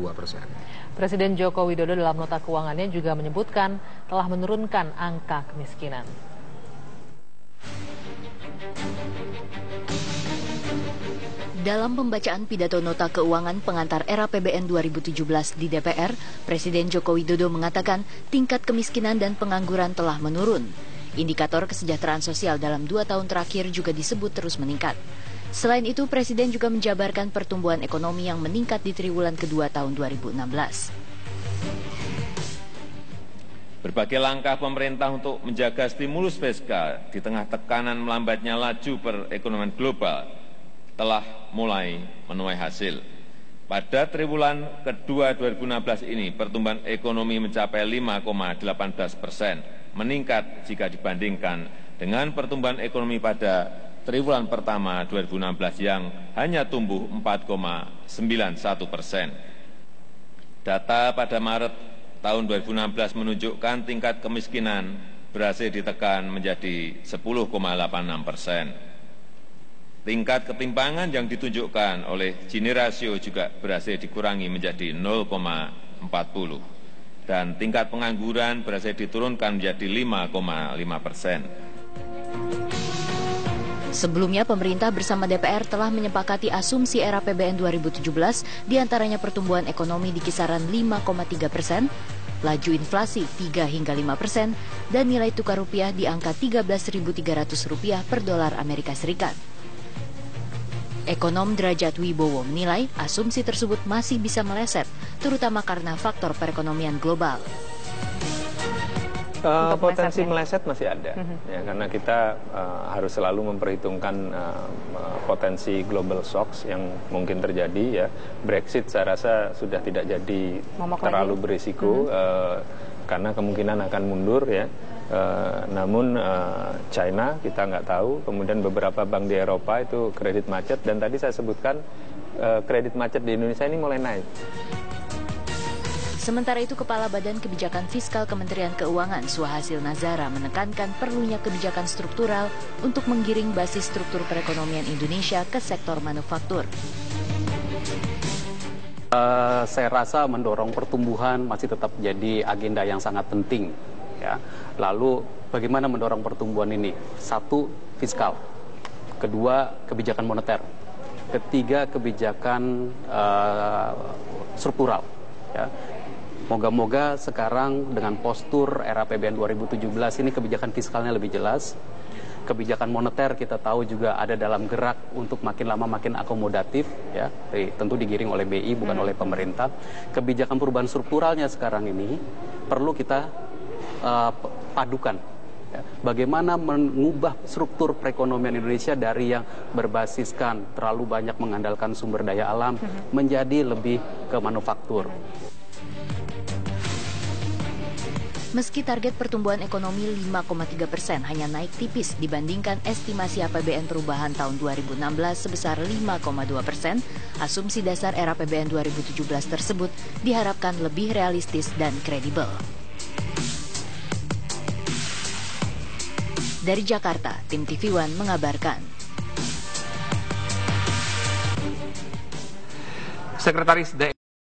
2%. Presiden Joko Widodo dalam nota keuangannya juga menyebutkan telah menurunkan angka kemiskinan. Dalam pembacaan pidato nota keuangan pengantar era APBN 2017 di DPR, Presiden Joko Widodo mengatakan tingkat kemiskinan dan pengangguran telah menurun. Indikator kesejahteraan sosial dalam 2 tahun terakhir juga disebut terus meningkat. Selain itu, Presiden juga menjabarkan pertumbuhan ekonomi yang meningkat di triwulan kedua tahun 2016. Berbagai langkah pemerintah untuk menjaga stimulus fiskal di tengah tekanan melambatnya laju perekonomian global telah mulai menuai hasil. Pada triwulan kedua 2016 ini, pertumbuhan ekonomi mencapai 5,18%, meningkat jika dibandingkan dengan pertumbuhan ekonomi pada triwulan pertama 2016 yang hanya tumbuh 4,91%. Data pada Maret tahun 2016 menunjukkan tingkat kemiskinan berhasil ditekan menjadi 10,86%. Tingkat ketimpangan yang ditunjukkan oleh Gini rasio juga berhasil dikurangi menjadi 0,40. Dan tingkat pengangguran berhasil diturunkan menjadi 5,5%. Sebelumnya, pemerintah bersama DPR telah menyepakati asumsi era APBN 2017, diantaranya pertumbuhan ekonomi di kisaran 5,3%, laju inflasi 3 hingga 5%, dan nilai tukar rupiah di angka Rp13.300 per dolar Amerika Serikat. Ekonom Derajat Wibowo menilai asumsi tersebut masih bisa meleset, terutama karena faktor perekonomian global. Potensi meleset masih ada, ya, karena kita harus selalu memperhitungkan potensi global shocks yang mungkin terjadi. Ya, Brexit saya rasa sudah tidak jadi terlalu berisiko karena kemungkinan akan mundur, ya. Namun China kita nggak tahu, kemudian beberapa bank di Eropa itu kredit macet, dan tadi saya sebutkan kredit macet di Indonesia ini mulai naik. Sementara itu, Kepala Badan Kebijakan Fiskal Kementerian Keuangan Suhasil Nazara menekankan perlunya kebijakan struktural untuk menggiring basis struktur perekonomian Indonesia ke sektor manufaktur. Saya rasa mendorong pertumbuhan masih tetap jadi agenda yang sangat penting. Ya. Lalu bagaimana mendorong pertumbuhan ini? 1, fiskal. 2, kebijakan moneter. 3, kebijakan struktural. Ya. Moga-moga sekarang dengan postur era APBN 2017 ini kebijakan fiskalnya lebih jelas. Kebijakan moneter kita tahu juga ada dalam gerak untuk makin lama makin akomodatif, ya, tentu digiring oleh BI bukan oleh pemerintah. Kebijakan perubahan strukturalnya sekarang ini perlu kita padukan. Ya. Bagaimana mengubah struktur perekonomian Indonesia dari yang berbasiskan terlalu banyak mengandalkan sumber daya alam menjadi lebih ke manufaktur. Meski target pertumbuhan ekonomi 5,3% hanya naik tipis dibandingkan estimasi APBN perubahan tahun 2016 sebesar 5,2%, asumsi dasar era APBN 2017 tersebut diharapkan lebih realistis dan kredibel. Dari Jakarta, tim TV One mengabarkan. Sekretaris